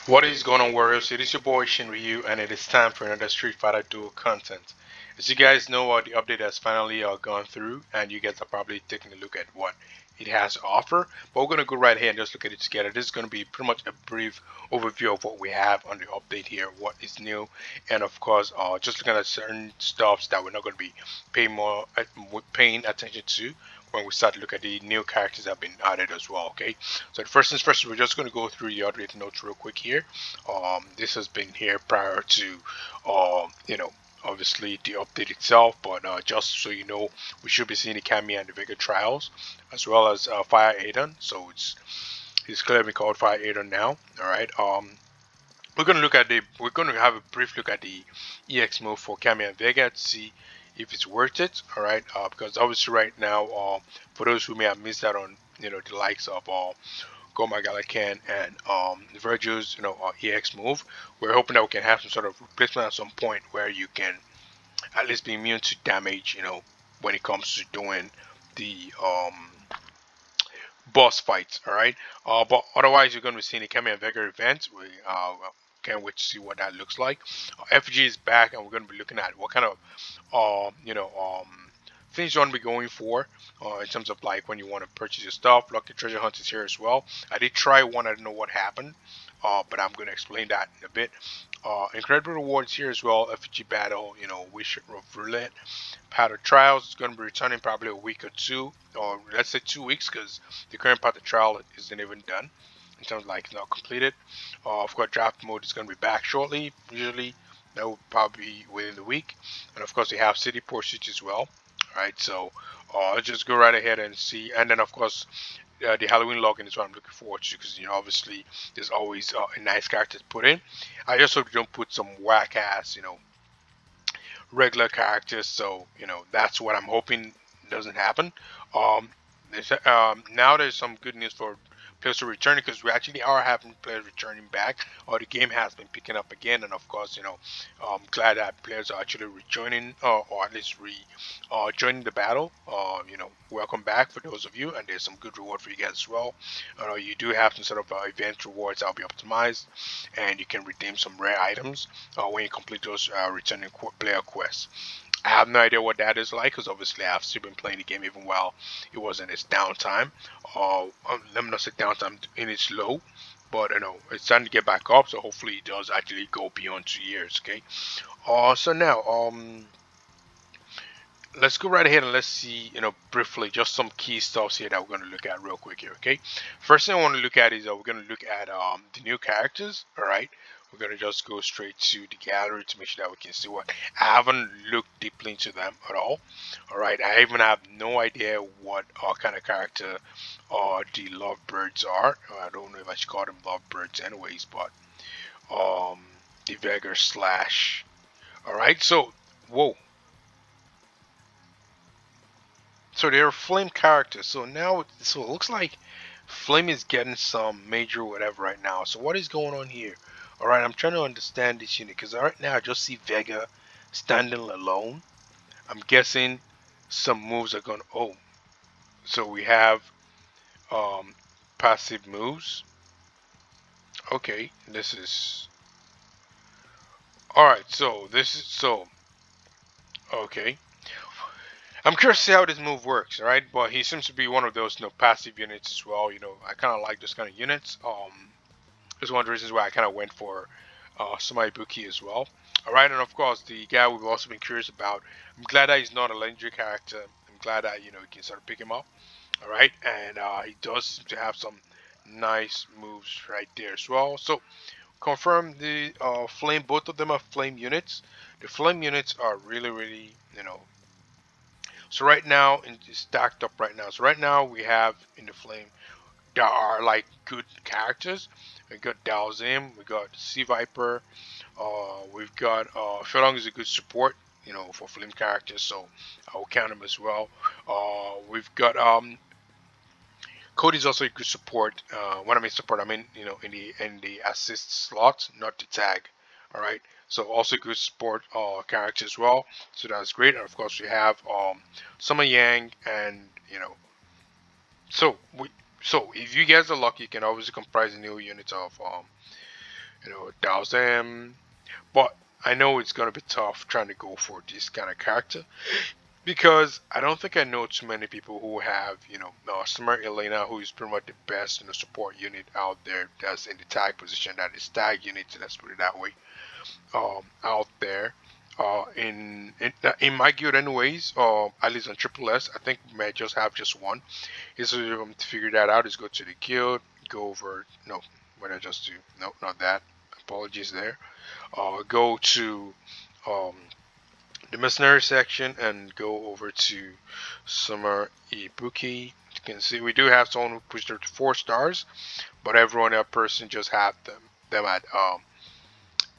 What is going on, Warriors? It is your boy Shin Ryu, and it is time for another Street Fighter Duel content. As you guys know, the update has finally gone through, and you guys are probably taking a look at what it has to offer. But we're going to go right here and just look at it together. This is going to be pretty much a brief overview of what we have on the update here, what is new, and of course, just looking at certain stuffs that we're not going to be paying attention to when we start to look at the new characters that have been added as well. Okay, so the first things first, we're just going to go through the update notes real quick here. This has been here prior to, obviously the update itself, but just so you know, we should be seeing the Kami and the Vega trials, as well as Fire Aiden. So it's clearly called Fire Aiden now. All right. We're gonna have a brief look at the EX move for Kami and Vega to see if it's worth it. All right. Because obviously right now, for those who may have missed out on the likes of Goma Galakan and Virgil's EX move. We're hoping that we can have some sort of replacement at some point where you can at least be immune to damage, when it comes to doing the boss fights. All right, but otherwise you're going to be seeing the Kami and Vega event. We can't wait to see what that looks like. FG is back, and we're going to be looking at what kind of uh, you know um things you want to be going for in terms of like when you want to purchase your stuff. Lucky Treasure Hunt is here as well. I did try one. I don't know what happened, but I'm going to explain that in a bit. Incredible rewards here as well. FG battle, Wish of Roulette, Powder Trials is going to be returning probably a week or two, or let's say 2 weeks, because the current Powder Trial isn't even done in terms of like it's not completed. Of course, draft mode is going to be back shortly. Usually, that will probably be within the week, and of course, we have City Pursuit as well. All right, so let's just go right ahead and see, and then of course. The Halloween login is what I'm looking forward to because obviously there's always a nice character to put in. I just hope you don't put some whack ass regular characters. So that's what I'm hoping doesn't happen. Um, now there's some good news for players who are returning because we actually are having players returning back, or the game has been picking up again. And of course, I'm glad that players are actually rejoining, or at least joining the battle. Welcome back for those of you, and there's some good reward for you guys as well. You do have some sort of event rewards that'll be optimized, and you can redeem some rare items when you complete those returning player quests. I have no idea what that is like because obviously I've still been playing the game even while it was in its downtime. Let me not say downtime in its low, but it's starting to get back up. So hopefully it does actually go beyond 2 years. Okay. So now let's go right ahead and let's see, briefly just some key stuffs here that we're going to look at real quick here. Okay, first thing I want to look at is we're going to look at the new characters. All right, we're going to just go straight to the gallery to make sure that we can see what. I haven't looked deeply into them at all. All right, I even have no idea what kind of character the lovebirds are. I don't know if I should call them lovebirds anyways, but um the Vega slash. All right, so whoa. So they're Flame characters. So it looks like Flame is getting some major whatever right now. So what is going on here? All right, I'm trying to understand this unit because right now I just see Vega standing alone. I'm guessing some moves are going. Oh, so we have um passive moves. Okay, this is all right. So this is so okay. I'm curious to see how this move works, all right? But he seems to be one of those, passive units as well. I kind of like those kind of units. It's one of the reasons why I kind of went for Sumaibuki as well. All right, and of course the guy we've also been curious about. I'm glad that he's not a legendary character. I'm glad that you can sort of pick him up. All right, and he does seem to have some nice moves right there as well. So confirm the flame. Both of them are flame units. The flame units are really, really, so right now, it's stacked up right now. So right now we have in the flame there are like good characters. We got Dalzim, we got Sea Viper, we've got Shalong is a good support, for flame characters, so I will count him as well. We've got Cody's also a good support. When I mean support, I mean in the assist slot, not the tag. All right. So also good support character as well. So that's great. And of course we have Summer Yang, and so we so if you guys are lucky, you can obviously comprise a new unit of douse them. But I know it's gonna be tough trying to go for this kind of character because I don't think I know too many people who have, Summer Elena, who is pretty much the best support unit out there that's in the tag position, that is tag unit, let's put it that way, out there. In my guild, anyways, at least on Triple S, I think we may just have just one. Is to figure that out is go to the guild, go over. No, what did I just do? No, not that. Apologies there. Go to um, the mercenary section and go over to Summer Ibuki. You can see we do have someone who pushed her to 4 stars, but everyone that person just have them at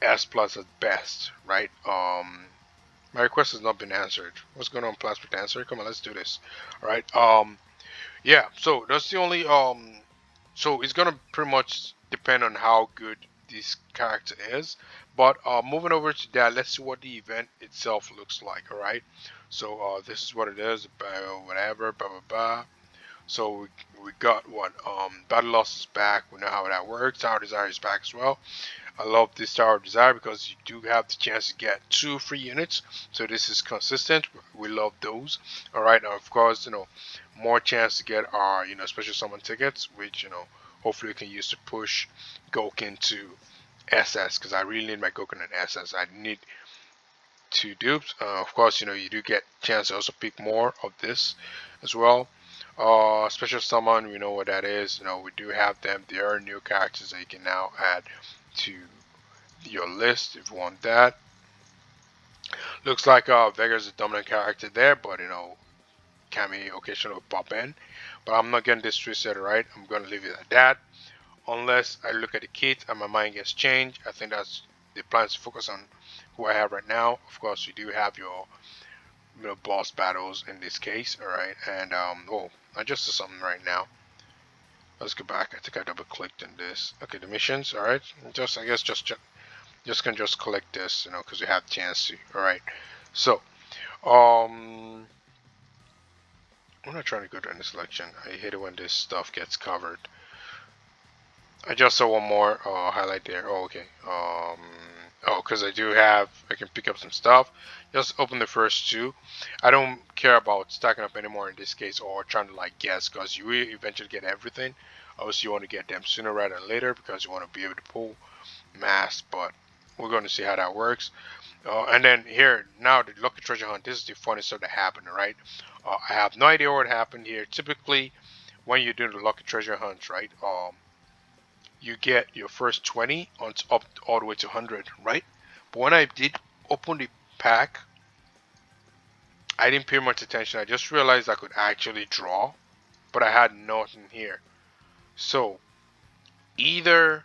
S plus at best, right? My request has not been answered. What's going on, Plastic Answer? Come on, let's do this. All right. Yeah. So that's the only So it's gonna pretty much depend on how good this character is. But moving over to that, let's see what the event itself looks like. All right. So this is what it is. Whatever. Blah blah blah. So we got what battle loss is back. We know how that works. Our desire is back as well. I love this Tower of Desire because you do have the chance to get 2 free units. So this is consistent. We love those. All right. Now, of course, more chance to get our, special summon tickets, which, hopefully we can use to push Goken to SS because I really need my Goken in SS. I need 2 dupes. Of course, you do get chance to also pick more of this as well. Special summon, we know what that is. We do have them. There are new characters that you can now add to your list if you want that. Looks like Vega's a dominant character there, but Cammy occasionally will pop in. But I'm not getting this twisted, right? I'm gonna leave it at that. Unless I look at the kit and my mind gets changed. I think that's the plan to focus on who I have right now. Of course, you do have your boss battles in this case, alright? And oh, I just did something right now. Let's go back. I think I double clicked on this. Okay, the missions, alright. Just I guess just can just collect this, because we have chance to. All right. So, I'm not trying to go to any selection. I hate it when this stuff gets covered. I just saw one more highlight there. Oh, okay. Oh, because I can pick up some stuff. Just open the first 2. I don't care about stacking up anymore in this case or trying to like guess because you will eventually get everything. Obviously, you want to get them sooner rather than later because you want to be able to pull mass, but we're going to see how that works. And then here, now the lucky treasure hunt, this is the funny stuff that happened, right? I have no idea what happened here. Typically, when you do the lucky treasure hunts, right, you get your first 20 on up all the way to 100, right? But when I did open the pack, I didn't pay much attention. I just realized I could actually draw, but I had nothing here. So either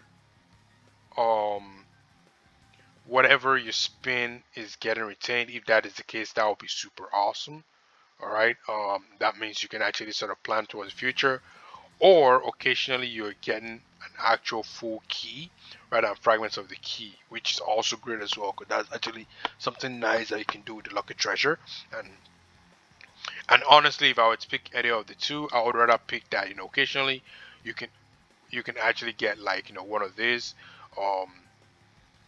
um whatever you spin is getting retained. If that is the case, that would be super awesome. All right. That means you can actually sort of plan towards the future, or occasionally you're getting an actual full key rather than fragments of the key, which is also great as well because that's actually something nice that you can do with the lucky treasure. And honestly, if I would pick any of the two, I would rather pick that. Occasionally you can actually get like one of these. Um,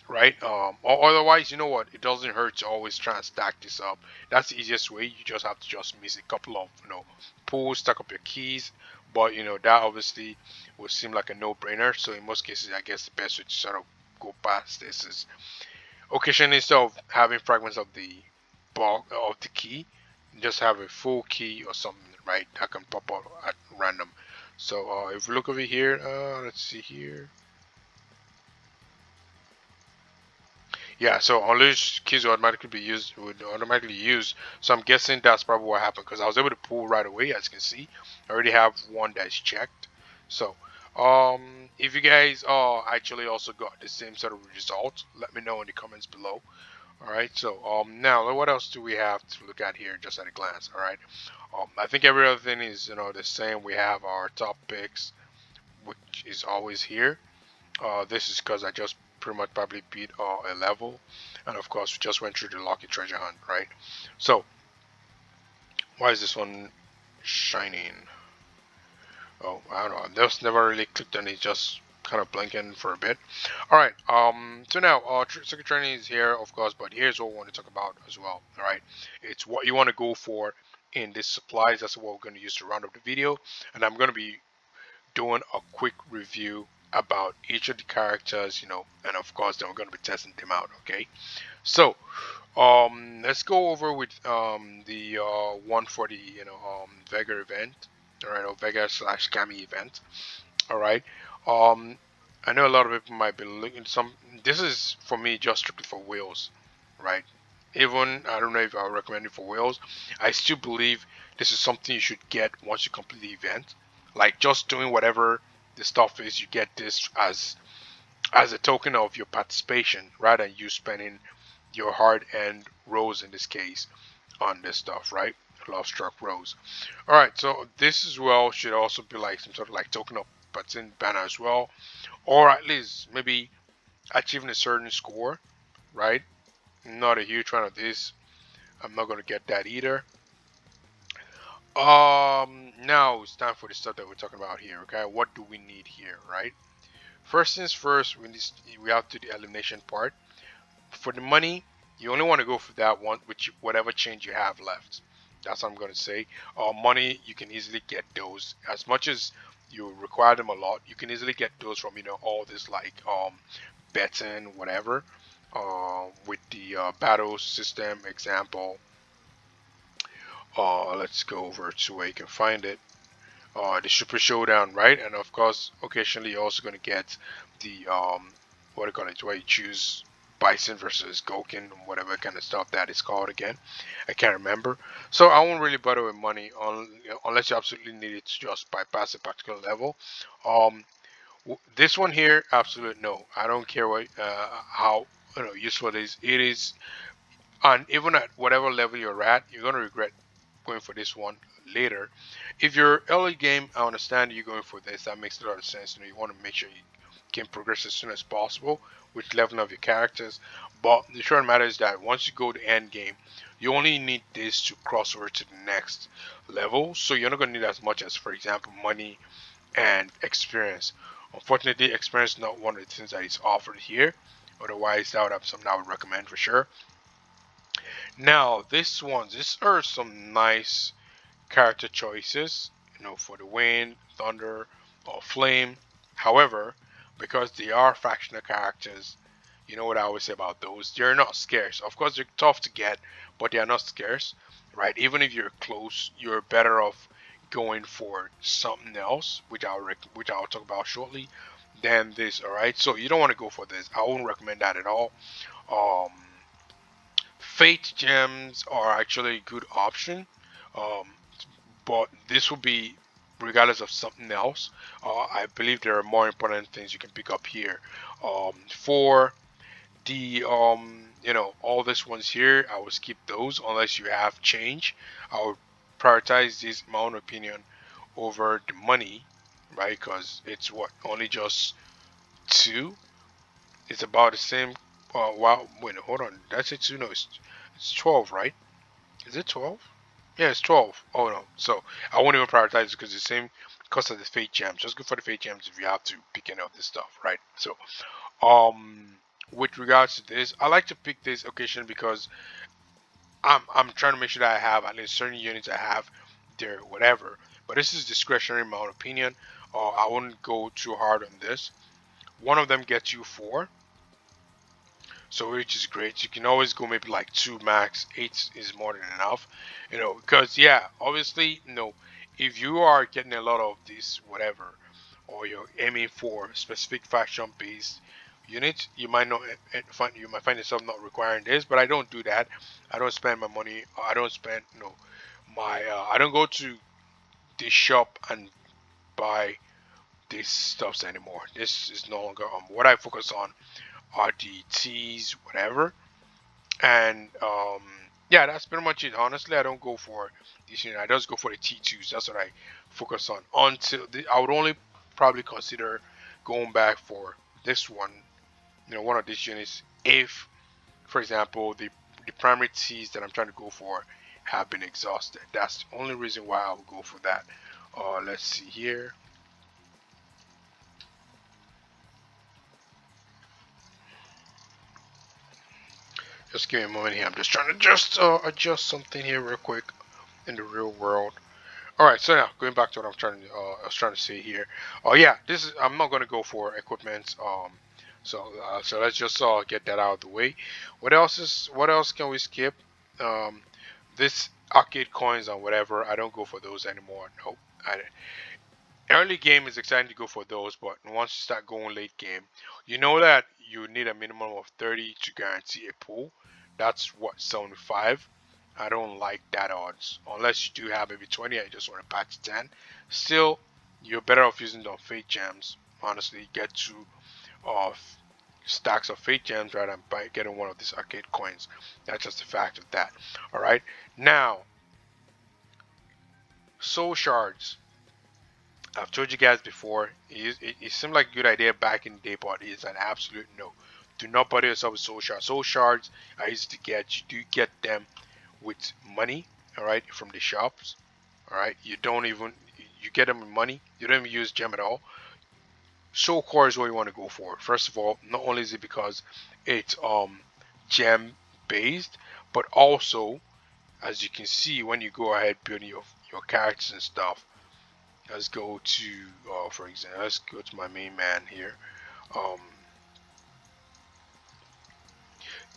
right? Or otherwise, you know what? It doesn't hurt to always try and stack this up. That's the easiest way. You just have to just miss a couple of pulls, stack up your keys. But that obviously would seem like a no-brainer. So in most cases, I guess the best way to sort of go past this is occasionally instead of having fragments of the bulk of the key, just have a full key or something, right? That can pop up at random. So if we look over here, let's see here. Yeah, so unleash keys would automatically use. So I'm guessing that's probably what happened because I was able to pull right away, as you can see. I already have one that's checked. So, if you guys actually also got the same sort of result, let me know in the comments below. All right. So, now what else do we have to look at here, just at a glance? All right. I think every other thing is the same. We have our top picks, which is always here. This is because I just pretty much probably beat a level, and of course we just went through the lucky treasure hunt, right? So why is this one shining? Oh, I don't know. I just never really clicked on it. Just kind of blinking for a bit. All right. So now, circuit training is here, of course, but here's what we want to talk about as well. All right. It's what you want to go for in this supplies. That's what we're going to use to round up the video, and I'm going to be doing a quick review about each of the characters, and of course, then we're going to be testing them out. Okay. So, let's go over with the one for the Vega event. All right, or Vega slash Kami event. All right. Um, I know a lot of people might be looking some. This is for me just strictly for whales, right? Even I don't know if I would recommend it for whales. I still believe this is something you should get once you complete the event. Like just doing whatever the stuff is, you get this as a token of your participation, rather than you spending your hard-earned rose in this case on this stuff, right? Love struck rose. All right, so this as well should also be like some sort of like token of button banner as well, or at least maybe achieving a certain score, right? Not a huge fan of this. I'm not gonna get that either. Now it's time for the stuff that we're talking about here. Okay, what do we need here, right? First things first, we have to do the elimination part. For the money, you only want to go for that one, which whatever change you have left. That's what I'm going to say. Money, you can easily get those as much as you require them a lot. You can easily get those from all this like betting whatever. With the battle system example, let's go over to where you can find it. The Super Showdown, right? And of course, occasionally you're also going to get the what do you call it? Where you choose Bison versus Gokin, whatever kind of stuff that is called again. I can't remember. So I won't really bother with money unless you absolutely need it to just bypass a particular level. Um, this one here, absolute no. I don't care what how useful it is. It is, and even at whatever level you're at, you're gonna regret going for this one later. If you're early game, I understand you going for this. That makes a lot of sense. You want to make sure you can progress as soon as possible with leveling of your characters. But the short matter is that once you go to end game, you only need this to cross over to the next level. So you're not gonna need as much as, for example, money and experience. Unfortunately, experience is not one of the things that is offered here. Otherwise, that would have something I would recommend for sure. Now, these are some nice character choices, for the wind, thunder, or flame. However, because they are factional characters, you know what I always say about those? They're not scarce. Of course, they're tough to get, but they are not scarce, right? Even if you're close, you're better off going for something else, which I'll talk about shortly, than this. All right, so you don't want to go for this. I wouldn't recommend that at all. Um, Fate gems are actually a good option. Um, but this will be regardless of something else. I believe there are more important things you can pick up here. For the all these ones here, I will skip those unless you have change. I would prioritize this, in my own opinion, over the money, right? Because it's what only just two. It's about the same. Wow, wait, hold on. That's it. Two? No, it's 12, right? Is it 12? Yeah, it's 12. Oh no. So I won't even prioritize it because it's the same cost of the fate gems. Just go for the fate gems if you have to pick any of this stuff, right? So with regards to this, I like to pick this occasion because I'm trying to make sure that I have at least certain units I have there, whatever. But this is discretionary in my own opinion. I wouldn't go too hard on this. One of them gets you 4, so which is great. You can always go maybe like 2 max. 8 is more than enough, because yeah, obviously, if you are getting a lot of this whatever, or you're aiming for specific faction based units, you might find yourself not requiring this. But I don't do that. I don't spend my money. I don't spend my I don't go to this shop and buy these stuffs anymore. This is no longer what I focus on are the teas, whatever. And yeah, that's pretty much it. Honestly, I don't go for these units. I just go for the T2s. That's what I focus on. I would only probably consider going back for this one, one of these units, if, for example, the primary Ts that I'm trying to go for have been exhausted. That's the only reason why I would go for that. Let's see here. Just give me a moment here. I'm just trying to adjust something here real quick in the real world. All right, so now going back to what I was trying to say here. Oh yeah, this is I'm not going to go for equipment. So let's just get that out of the way. What else can we skip? Um, this arcade coins and whatever. I don't go for those anymore. Nope. Early game is exciting to go for those, but once you start going late game, you know that you need a minimum of 30 to guarantee a pull. That's what 75. I don't like that odds unless you do have maybe 20 and you just want to patch 10. Still, you're better off using the fate gems. Honestly, get two of stacks of fate gems rather than getting one of these arcade coins. That's just the fact of that. All right. Now, soul shards. I've told you guys before, it seemed like a good idea back in the day, but it's an absolute no. Do not bother yourself with soul shards. Soul shards are easy to get. You do get them with money, all right, from the shops, all right. You get them with money. You don't even use gem at all. Soul core is what you want to go for. First of all, not only is it because it's gem based, but also as you can see when you go ahead building your characters and stuff. Let's go to, for example, let's go to my main man here. Um,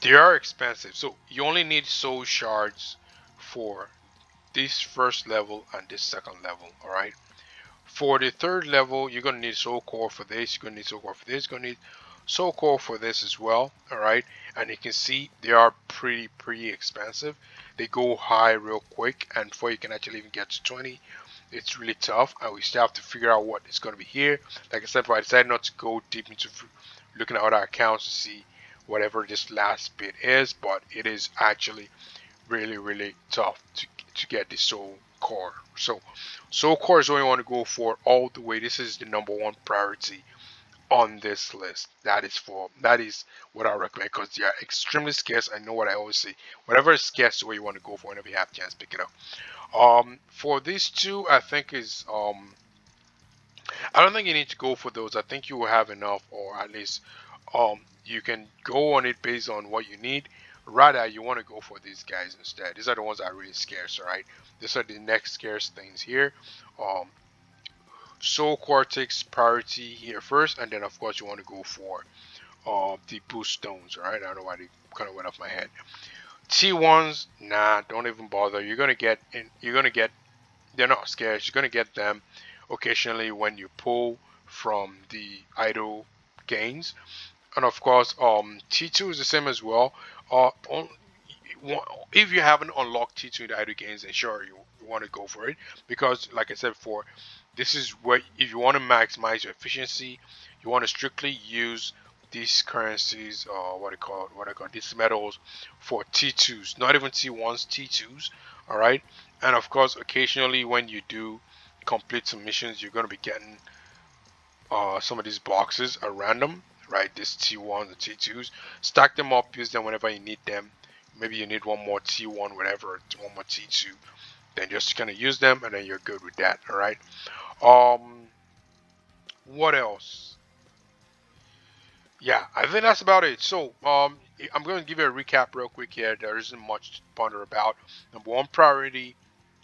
they are expensive, so you only need soul shards for this first level and this second level. All right. For the third level, you're gonna need soul core for this. You're gonna need soul core for this. You're gonna need soul core for this as well. All right. And you can see they are pretty expensive. They go high real quick, and before you can actually even get to 20, it's really tough, and we still have to figure out what is going to be here. Like I said, I decided not to go deep into looking at other accounts to see whatever this last bit is, but it is actually really tough to get the soul core. So soul core is what you want to go for all the way. This is the number one priority on this list. That is what I recommend because they are extremely scarce. I know what I always say. Whatever is scarce is what you want to go for whenever you have a chance, pick it up. For these two, I think is I don't think you need to go for those. I think you will have enough, or at least you can go on it based on what you need. Rather, you want to go for these guys instead. These are the ones that are really scarce, all right? These are the next scarce things here. Um, Soul Cortex priority here first, and then of course you want to go for the boost stones, all right? I don't know why they kind of went off my head. T1s, nah, don't even bother. You're gonna get they're not scarce. You're gonna get them occasionally when you pull from the idle gains, and of course, T2 is the same as well. On, if you haven't unlocked T2 in the idle gains, then sure you want to go for it because, like I said before, this is where if you want to maximize your efficiency, you want to strictly use these currencies or what I call these metals for T2s, not even T1s, T2s. All right, and of course, occasionally when you do complete some missions, you're going to be getting some of these boxes are random, right? This T1s and T2s. Stack them up, use them whenever you need them. Maybe you need one more T1, whatever, one more T2. Then just kind of use them, and then you're good with that. All right. Um, what else? Yeah, I think that's about it. So, I'm going to give you a recap real quick here. There isn't much to ponder about. Number one priority,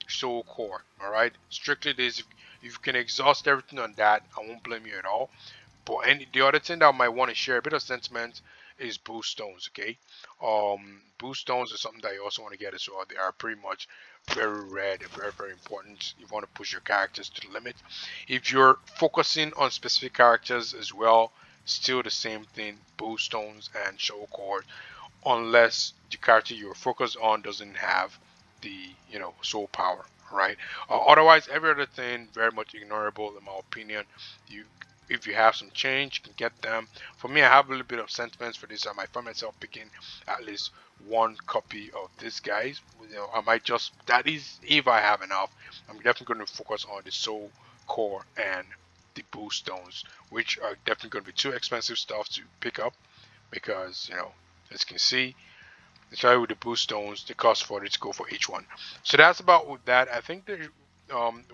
soul core. All right. Strictly this. If you can exhaust everything on that, I won't blame you at all. But the other thing that I might want to share a bit of sentiment is boost stones. Okay, boost stones is something that you also want to get as well. They are pretty much very rare. They're very important. You want to push your characters to the limit. If you're focusing on specific characters as well, still the same thing. Boost stones and show core unless the character you're focused on doesn't have the soul power, right? Otherwise, every other thing very much ignorable in my opinion. You If you have some change, you can get them. For me, I have a little bit of sentiments for this. I might find myself picking at least one copy of this guys. I might just that is if I have enough. I'm definitely going to focus on the soul core and the boost stones, which are definitely going to be too expensive stuff to pick up because as you can see, especially with the boost stones, the cost for it to go for each one. So that's about with that. I think that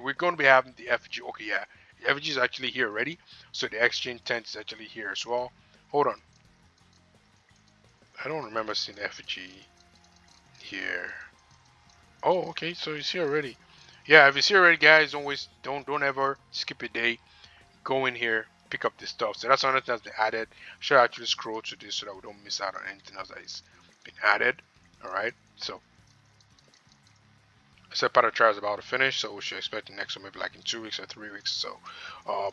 we're going to be having the FG. Okay, yeah, the FG is actually here already. So the exchange tent is actually here as well. Hold on. I don't remember seeing effigy here. Oh, okay, so it's here already. Yeah, if it's here already, guys, don't waste, don't ever skip a day. Go in here, pick up this stuff. So that's another thing that's been added. Should I actually scroll to this so that we don't miss out on anything else that is been added. All right, so set part of trial is about to finish, so we should expect the next one maybe like in 2 weeks or 3 weeks. So,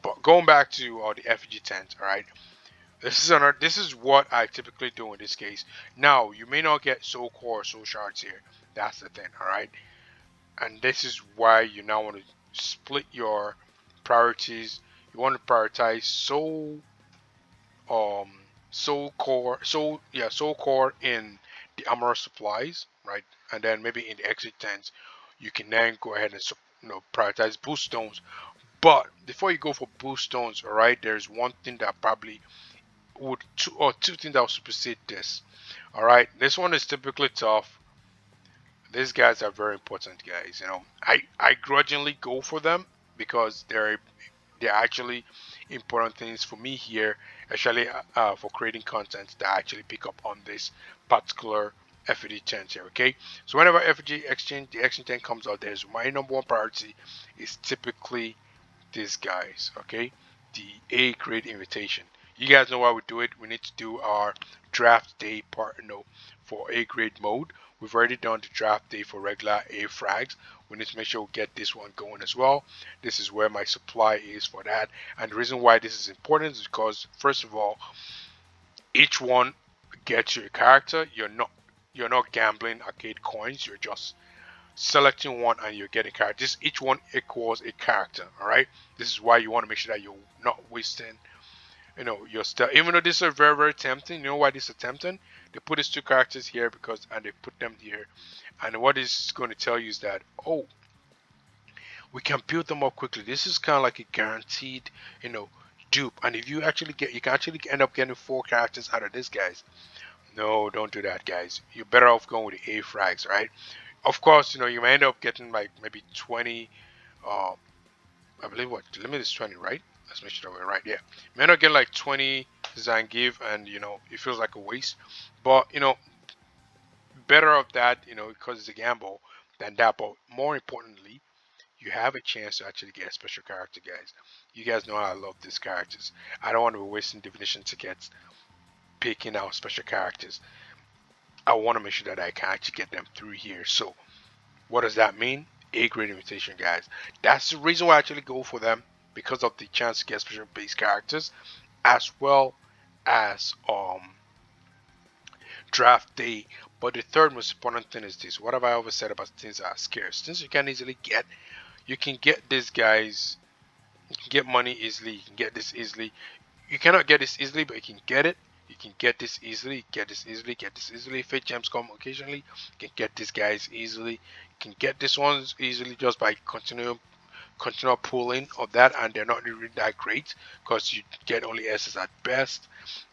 but going back to the effigy tent. All right, this is what I typically do in this case. Now you may not get soul core or soul shards here. That's the thing. All right, and this is why you now want to split your priorities. You want to prioritize um soul core in the Amorous supplies, right? And then maybe in the exit tents, you can then go ahead and prioritize boost stones. But before you go for boost stones, all right, there's one thing that probably would two things that will supersede this. All right, this one is typically tough. These guys are very important, guys. I grudgingly go for them because they're actually important things for me here, especially for creating content that actually pick up on this particular FED change here. Okay, so whenever FED exchange the exchange thing comes out, there's my number one priority is typically these guys. Okay, the A grade invitation. You guys know why we do it. We need to do our draft day part, for A grade mode. We've already done the draft day for regular A frags. We need to make sure we get this one going as well. This is where my supply is for that. And the reason why this is important is because, first of all, each one gets you a character. You're not gambling arcade coins. You're just selecting one and you're getting a character. Each one equals a character. All right. This is why you want to make sure that you're not wasting your stuff. Even though this is very, very tempting, you know why this is tempting? They put these two characters here and they put them here. And what it's going to tell you is that, oh, we can build them up quickly. This is kind of like a guaranteed, you know, dupe. And if you can actually end up getting four characters out of this, guys. No, don't do that, guys. You're better off going with the A frags, right? Of course, you may end up getting like maybe 20. Uh, I believe what the limit is 20, right? Let's make sure that we're right. Yeah, you may not get like 20 Zangief, and it feels like a waste. But better of that, because it's a gamble than that. But more importantly, you have a chance to actually get a special character, guys. You guys know I love these characters. I don't want to be wasting divination tickets picking out special characters. I want to make sure that I can actually get them through here. So what does that mean? A grade invitation, guys. That's the reason why I actually go for them, because of the chance to get special base characters, as well as draft day. But the third most important thing is this. What have I always said about things that are scarce? Things you can easily get. You can get these guys. You can get money easily. You can get this easily. You cannot get this easily, but you can get it. You can get this easily, get this easily, get this easily. Fate gems come occasionally. You can get these guys easily. You can get this ones easily just by continual pulling of that, and they're not really that great because you get only S's at best,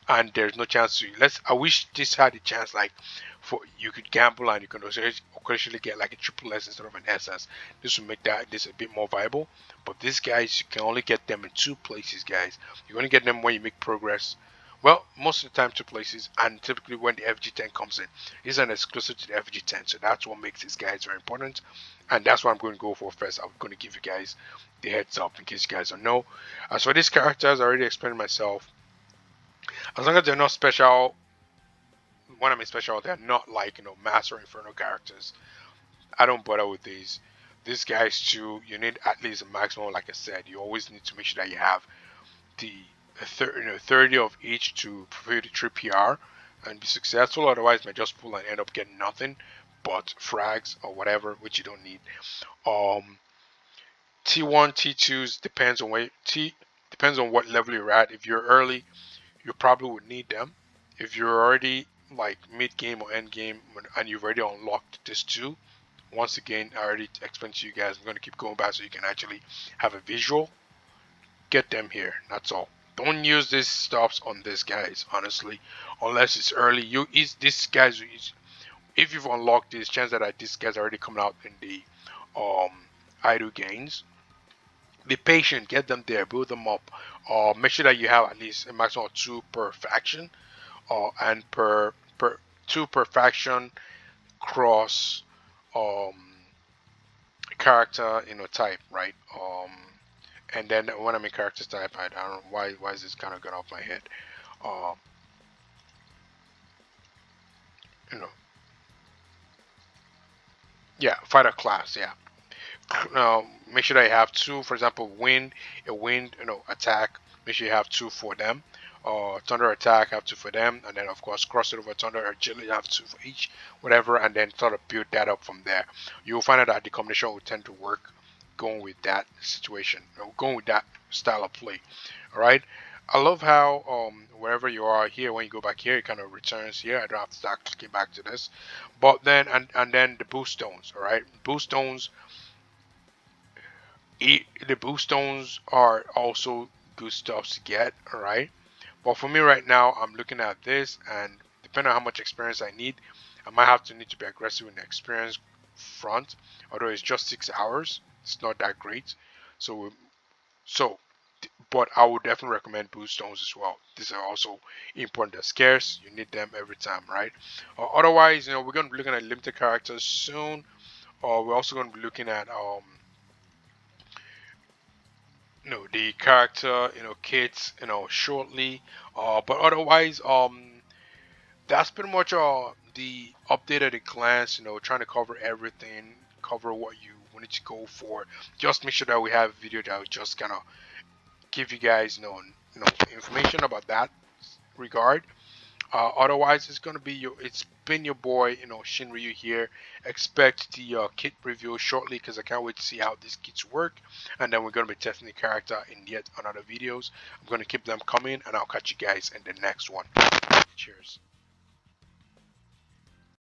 and there's no chance to. I wish this had a chance, like for you could gamble and you can also occasionally get like a triple S instead of an SS. This would make this a bit more viable. But these guys, you can only get them in two places, guys. You only get them when you make progress. Well, most of the time two places, and typically when the FG10 comes in. It's an exclusive to the FG10, so that's what makes these guys very important, and that's what I'm going to go for first. I'm going to give you guys the heads up in case you guys don't know. As for these characters, I already explained myself. As long as they're not special, when I mean special, they're not like Master or Inferno characters. I don't bother with these. These guys too, you need at least a maximum. Like I said, you always need to make sure that you have the 30 of each to prevent the 3 PR and be successful. Otherwise, you may just pull and end up getting nothing but frags or whatever, which you don't need. Um, T1, T2s depends on what level you're at. If you're early, you probably would need them. If you're already like mid game or end game and you've already unlocked this too, once again, I already explained to you guys. I'm going to keep going back so you can actually have a visual. Get them here. That's all. Don't use these stops on these guys, honestly, unless it's early. This guys. If you've unlocked this, chance that this guy's already coming out in the idle gains. Be patient, get them there, build them up. Make sure that you have at least a maximum of two per faction, and per per to perfection cross um character type, right? And then when I'm in character type, I don't know why is this kind of got off my head. uh you know yeah, fighter class, yeah. Make sure that you have two. For example, wind, attack. Make sure you have two for them. Thunder attack, have two for them, and then of course cross it over thunder agility, have two for each, whatever, and then sort of build that up from there. You'll find out that the combination will tend to work, going with that situation, going with that style of play. All right. I love how wherever you are here, when you go back here, it kind of returns here. I don't have to start clicking back to this, but then and then the boost stones. All right, boost stones, the boost stones are also good stuff to get, all right? But for me right now, I'm looking at this, and depending on how much experience I need, I might have to need to be aggressive in the experience front. Although it's just 6 hours, it's not that great. So, so, but I would definitely recommend boost stones as well. These are also important. They're scarce. You need them every time, right? Otherwise, we're going to be looking at limited characters soon. Or we're also going to be looking at the character kits shortly, but otherwise that's pretty much the update at a glance, trying to cover everything, cover what you wanted to go for. Just make sure that we have a video that will just kind of give you guys information about that regard. Otherwise, it's been your boy, Shinryu here. Expect the kit review shortly because I can't wait to see how these kits work. And then we're gonna be testing the character in yet another videos. I'm gonna keep them coming, and I'll catch you guys in the next one. Cheers.